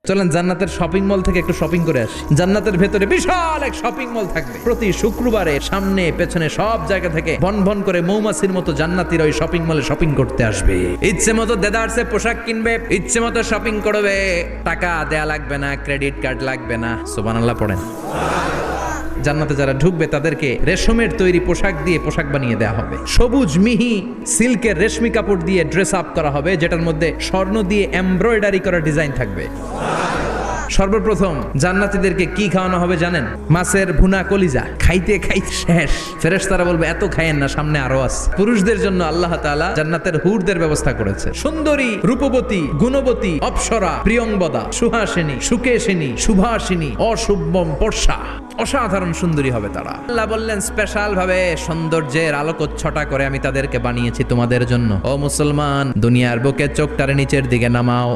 চলেন জান্নাতের shopping mall থেকে একটু শপিং করে আসি। জান্নাতের ভেতরে বিশাল এক শপিং মল থাকবে। প্রতি শুক্রবারে সামনে পেছনে সব জায়গা থেকে ভন ভন করে মৌমাছির মতো জান্নাতীরা ওই শপিং মলে শপিং করতে আসবে। ইচ্ছে মতো দেদারসে পোশাক কিনবে, ইচ্ছে মতো শপিং করবে, টাকা দেয়া লাগবে না, ক্রেডিট কার্ড লাগবে না। সুবহানাল্লাহ পড়েন। জান্নাতে যারা ঢুকবে তাদেরকে রেশমের তৈরি পোশাক দিয়ে পোশাক বানিয়ে দেওয়া হবে। সবুজ মিহি সিল্কের রেশমি কাপড় দিয়ে ড্রেস আপ করা হবে, যেটার মধ্যে স্বর্ণ দিয়ে এমব্রয়ডারি করা ডিজাইন থাকবে। সর্বপ্রথম জান্নাতীদেরকে কি খাওয়ানো হবে জানেন? মাছের ভুনা কলিজা। খাইতে খাইতে শেষ। ফেরেশতারা বলবে এত খায়েন না, সামনে আরো আছে। পুরুষদের জন্য আল্লাহ তাআলা জান্নাতের হুরদের ব্যবস্থা করেছে। সুন্দরী, রূপবতী, গুণবতী, অপ্সরা, প্রিয়ংবদা, সুহাসিনী, সুকেশিনী, সুভাষিনী, অশুভম পর্ষা, অসাধারণ সুন্দরী হবে তারা। আল্লাহ বললেন স্পেশাল ভাবে সৌন্দর্যের আলোকচ্ছটা করে আমি তাদেরকে বানিয়েছি তোমাদের জন্য। ও মুসলমান, দুনিয়ার বুকে চোখটারে নিচের দিকে নামাও।